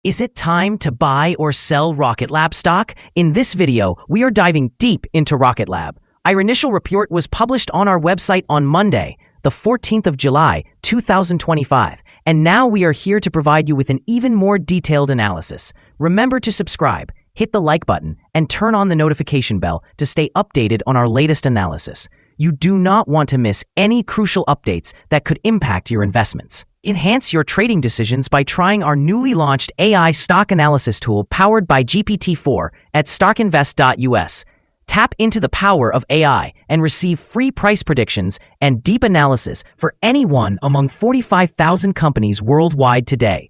Is it time to buy or sell Rocket Lab stock? In this video, we are diving deep into Rocket Lab. Our initial report was published on our website on Monday, the 14th of July, 2025, and now we are here to provide you with an even more detailed analysis. Remember to subscribe, hit the like button, and turn on the notification bell to stay updated on our latest analysis. You do not want to miss any crucial updates that could impact your investments. Enhance your trading decisions by trying our newly launched AI stock analysis tool powered by GPT-4 at StockInvest.us. Tap into the power of AI and receive free price predictions and deep analysis for any one among 45,000 companies worldwide today.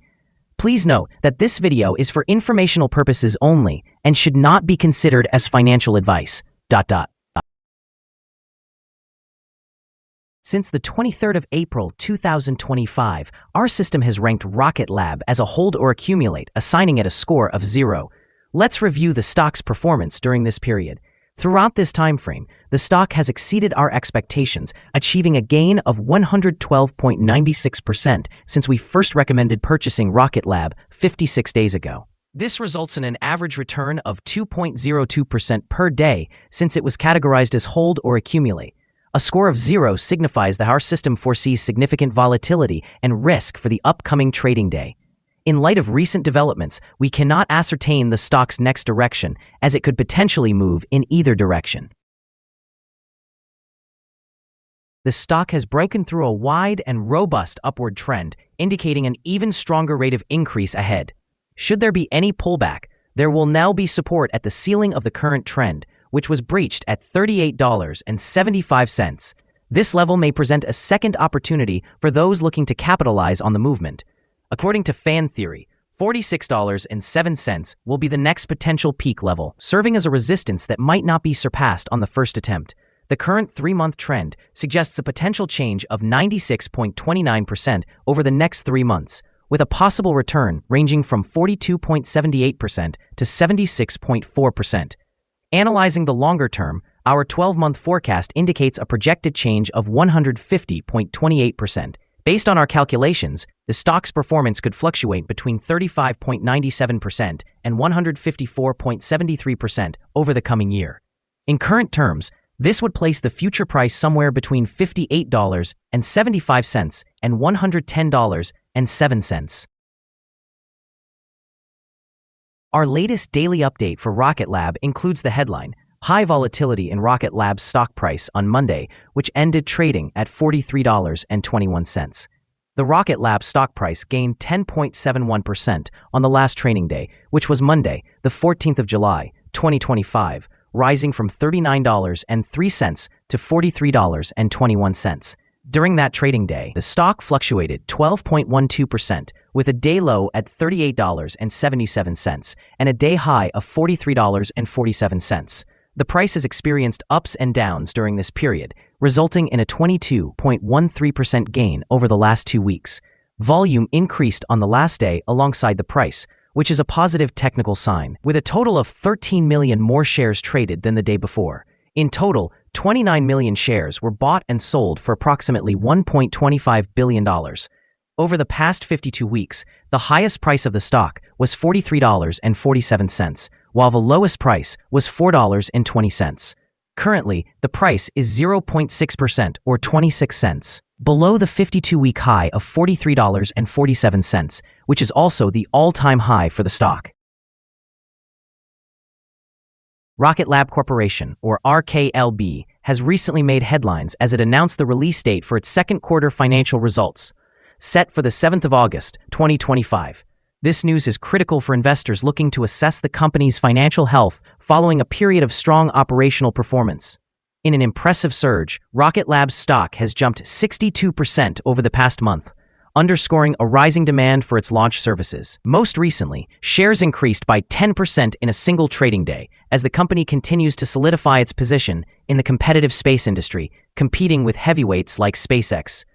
Please note that this video is for informational purposes only and should not be considered as financial advice. Since the 23rd of April 2025, our system has ranked Rocket Lab as a hold or accumulate, assigning it a score of 0. Let's review the stock's performance during this period. Throughout this time frame, the stock has exceeded our expectations, achieving a gain of 112.96% since we first recommended purchasing Rocket Lab 56 days ago. This results in an average return of 2.02% per day since it was categorized as hold or accumulate. A score of 0 signifies that our system foresees significant volatility and risk for the upcoming trading day. In light of recent developments, we cannot ascertain the stock's next direction, as it could potentially move in either direction. The stock has broken through a wide and robust upward trend, indicating an even stronger rate of increase ahead. Should there be any pullback, there will now be support at the ceiling of the current trend, which was breached at $38.75. This level may present a second opportunity for those looking to capitalize on the movement. According to fan theory, $46.07 will be the next potential peak level, serving as a resistance that might not be surpassed on the first attempt. The current 3-month trend suggests a potential change of 96.29% over the next 3 months, with a possible return ranging from 42.78% to 76.4%. Analyzing the longer term, our 12-month forecast indicates a projected change of 150.28%. Based on our calculations, the stock's performance could fluctuate between 35.97% and 154.73% over the coming year. In current terms, this would place the future price somewhere between $58.75 and $110.07. Our latest daily update for Rocket Lab includes the headline, High Volatility in Rocket Lab's Stock Price on Monday, which ended trading at $43.21. The Rocket Lab stock price gained 10.71% on the last trading day, which was Monday, the 14th of July, 2025, rising from $39.03 to $43.21. During that trading day, the stock fluctuated 12.12%, with a day low at $38.77 and a day high of $43.47. The price has experienced ups and downs during this period, resulting in a 22.13% gain over the last 2 weeks. Volume increased on the last day alongside the price, which is a positive technical sign, with a total of 13 million more shares traded than the day before. In total, 29 million shares were bought and sold for approximately $1.25 billion. Over the past 52 weeks, the highest price of the stock was $43.47, while the lowest price was $4.20. Currently, the price is 0.6% or 26 cents below the 52-week high of $43.47, which is also the all-time high for the stock. Rocket Lab Corporation, or RKLB, has recently made headlines as it announced the release date for its second quarter financial results, set for the 7th of August, 2025. This news is critical for investors looking to assess the company's financial health following a period of strong operational performance. In an impressive surge, Rocket Lab's stock has jumped 62% over the past month, underscoring a rising demand for its launch services. Most recently, shares increased by 10% in a single trading day, as the company continues to solidify its position in the competitive space industry, competing with heavyweights like SpaceX.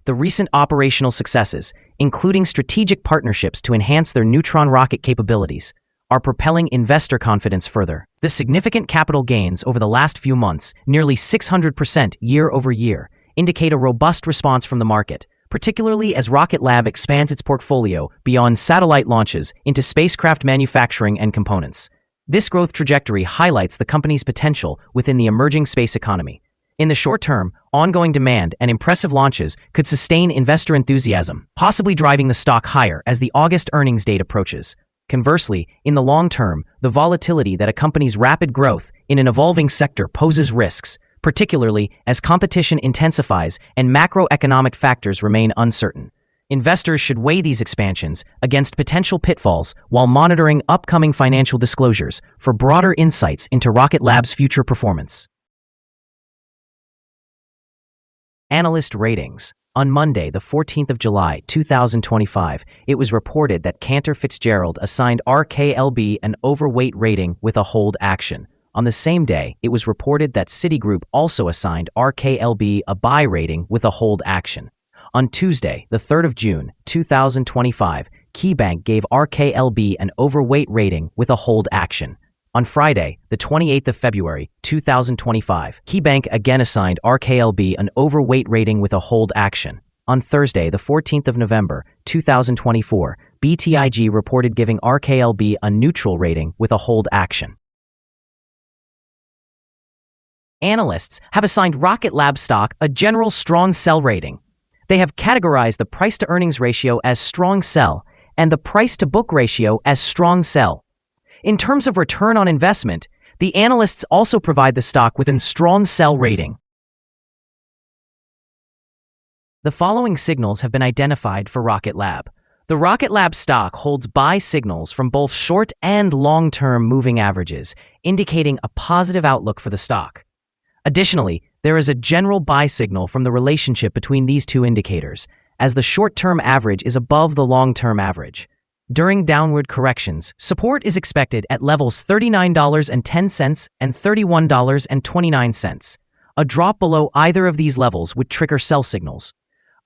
The recent operational successes, including strategic partnerships to enhance their Neutron rocket capabilities, are propelling investor confidence further. The significant capital gains over the last few months, nearly 600% year over year, indicate a robust response from the market, particularly as Rocket Lab expands its portfolio beyond satellite launches into spacecraft manufacturing and components. This growth trajectory highlights the company's potential within the emerging space economy. In the short term, ongoing demand and impressive launches could sustain investor enthusiasm, possibly driving the stock higher as the August earnings date approaches. Conversely, in the long term, the volatility that accompanies rapid growth in an evolving sector poses risks, particularly as competition intensifies and macroeconomic factors remain uncertain. Investors should weigh these expansions against potential pitfalls while monitoring upcoming financial disclosures for broader insights into Rocket Lab's future performance. Analyst Ratings. On Monday, the 14th of July, 2025, it was reported that Cantor Fitzgerald assigned RKLB an overweight rating with a hold action. On the same day, it was reported that Citigroup also assigned RKLB a buy rating with a hold action. On Tuesday, the 3rd of June, 2025, KeyBank gave RKLB an overweight rating with a hold action. On Friday, the 28th of February, 2025, KeyBank again assigned RKLB an overweight rating with a hold action. On Thursday, the 14th of November, 2024, BTIG reported giving RKLB a neutral rating with a hold action. Analysts have assigned Rocket Lab stock a general strong sell rating. They have categorized the price-to-earnings ratio as strong sell and the price-to-book ratio as strong sell. In terms of return on investment, the analysts also provide the stock with a strong sell rating. The following signals have been identified for Rocket Lab. The Rocket Lab stock holds buy signals from both short and long-term moving averages, indicating a positive outlook for the stock. Additionally, there is a general buy signal from the relationship between these two indicators, as the short-term average is above the long-term average. During downward corrections, support is expected at levels $39.10 and $31.29. A drop below either of these levels would trigger sell signals.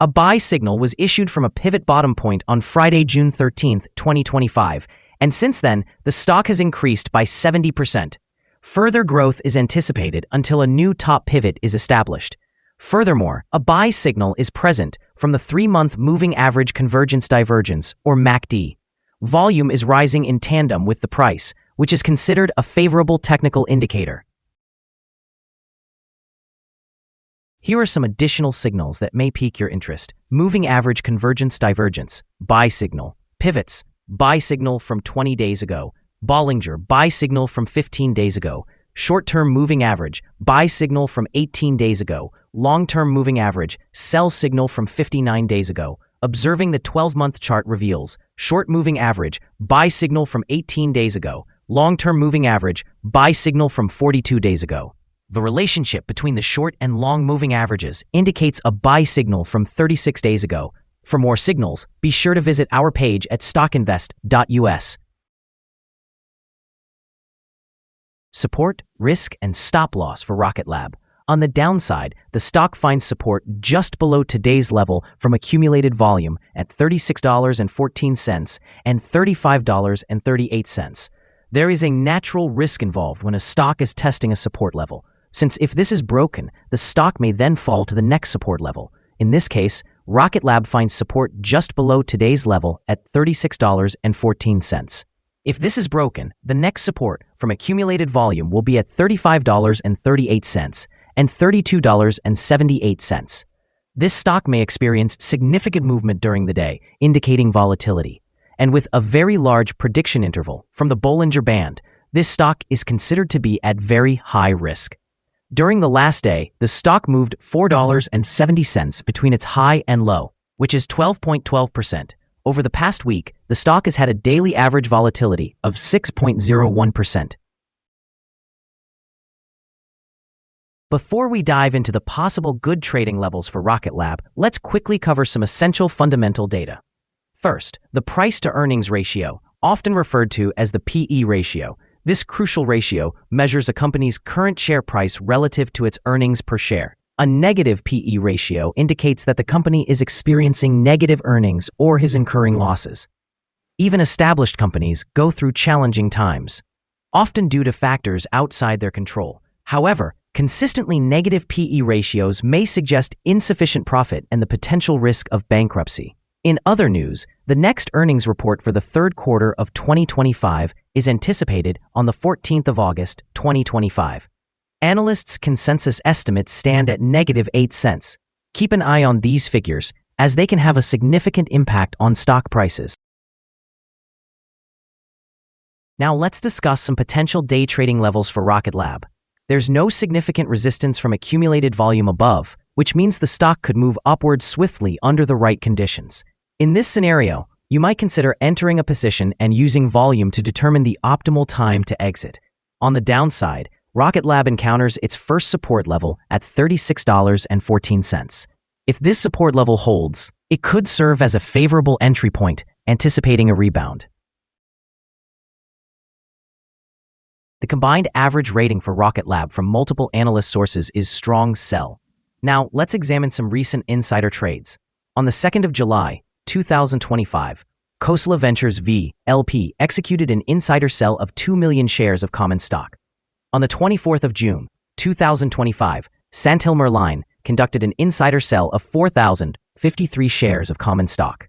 A buy signal was issued from a pivot bottom point on Friday, June 13, 2025, and since then, the stock has increased by 70%. Further growth is anticipated until a new top pivot is established. Furthermore, a buy signal is present from the 3-month moving average convergence divergence, or MACD. Volume is rising in tandem with the price, which is considered a favorable technical indicator. Here are some additional signals that may pique your interest. Moving average convergence divergence, buy signal. Pivots, buy signal from 20 days ago. Bollinger, buy signal from 15 days ago. Short-term moving average, buy signal from 18 days ago. Long-term moving average, sell signal from 59 days ago. Observing the 12-month chart reveals short moving average, buy signal from 18 days ago, long-term moving average, buy signal from 42 days ago. The relationship between the short and long moving averages indicates a buy signal from 36 days ago. For more signals, be sure to visit our page at StockInvest.us. Support, risk, and stop loss for Rocket Lab. On the downside, the stock finds support just below today's level from accumulated volume at $36.14 and $35.38. There is a natural risk involved when a stock is testing a support level, since if this is broken, the stock may then fall to the next support level. In this case, Rocket Lab finds support just below today's level at $36.14. If this is broken, the next support from accumulated volume will be at $35.38 and $32.78. This stock may experience significant movement during the day, indicating volatility. And with a very large prediction interval from the Bollinger Band, this stock is considered to be at very high risk. During the last day, the stock moved $4.70 between its high and low, which is 12.12%. Over the past week, the stock has had a daily average volatility of 6.01%. Before we dive into the possible good trading levels for Rocket Lab, let's quickly cover some essential fundamental data. First, the price-to-earnings ratio, often referred to as the PE ratio. This crucial ratio measures a company's current share price relative to its earnings per share. A negative PE ratio indicates that the company is experiencing negative earnings or is incurring losses. Even established companies go through challenging times, often due to factors outside their control. However, Consistently negative PE ratios may suggest insufficient profit and the potential risk of bankruptcy. In other news, the next earnings report for the third quarter of 2025 is anticipated on the 14th of August, 2025. Analysts' consensus estimates stand at -8 cents. Keep an eye on these figures, as they can have a significant impact on stock prices. Now let's discuss some potential day trading levels for Rocket Lab. There's no significant resistance from accumulated volume above, which means the stock could move upward swiftly under the right conditions. In this scenario, you might consider entering a position and using volume to determine the optimal time to exit. On the downside, Rocket Lab encounters its first support level at $36.14. If this support level holds, it could serve as a favorable entry point, anticipating a rebound. The combined average rating for Rocket Lab from multiple analyst sources is strong sell. Now, let's examine some recent insider trades. On the 2nd of July, 2025, Khosla Ventures V. LP executed an insider sell of 2 million shares of common stock. On the 24th of June, 2025, Santil Merline conducted an insider sell of 4,053 shares of common stock.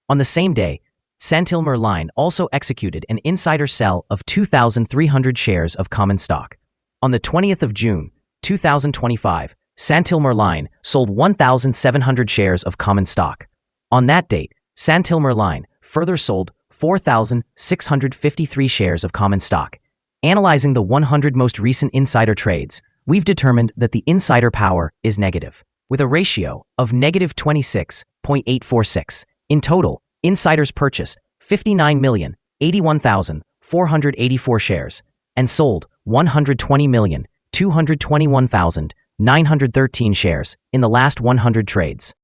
On the same day, Santil Merline also executed an insider sell of 2,300 shares of common stock. On the 20th of June, 2025, Santil Merline sold 1,700 shares of common stock. On that date, Santil Merline further sold 4,653 shares of common stock. Analyzing the 100 most recent insider trades, we've determined that the insider power is negative, with a ratio of -26.846. In total, insiders purchased 59,081,484 shares and sold 120,221,913 shares in the last 100 trades.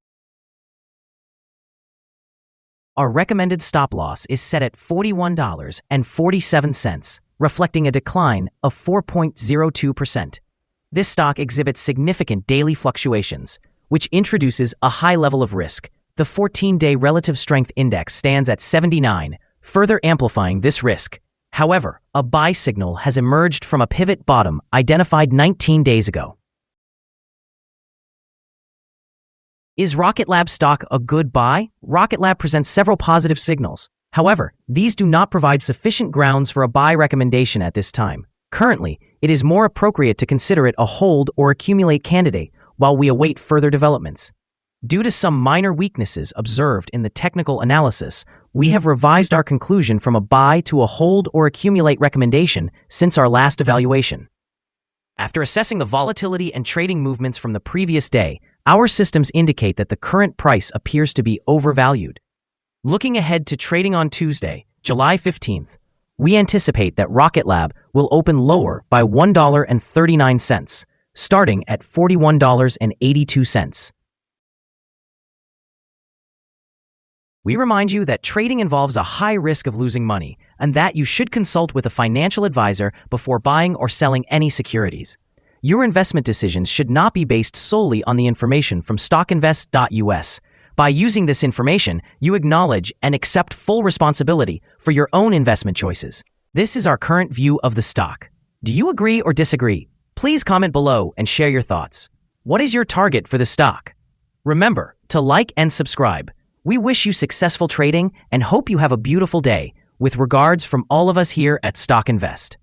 Our recommended stop loss is set at $41.47, reflecting a decline of 4.02%. This stock exhibits significant daily fluctuations, which introduces a high level of risk. The 14-day relative strength index stands at 79, further amplifying this risk. However, a buy signal has emerged from a pivot bottom identified 19 days ago. Is Rocket Lab stock a good buy? Rocket Lab presents several positive signals. However, these do not provide sufficient grounds for a buy recommendation at this time. Currently, it is more appropriate to consider it a hold or accumulate candidate while we await further developments. Due to some minor weaknesses observed in the technical analysis, we have revised our conclusion from a buy to a hold or accumulate recommendation since our last evaluation. After assessing the volatility and trading movements from the previous day, our systems indicate that the current price appears to be overvalued. Looking ahead to trading on Tuesday, July 15th, we anticipate that Rocket Lab will open lower by $1.39, starting at $41.82. We remind you that trading involves a high risk of losing money, and that you should consult with a financial advisor before buying or selling any securities. Your investment decisions should not be based solely on the information from StockInvest.us. By using this information, you acknowledge and accept full responsibility for your own investment choices. This is our current view of the stock. Do you agree or disagree? Please comment below and share your thoughts. What is your target for the stock? Remember to like and subscribe. We wish you successful trading and hope you have a beautiful day. With regards from all of us here at Stock Invest.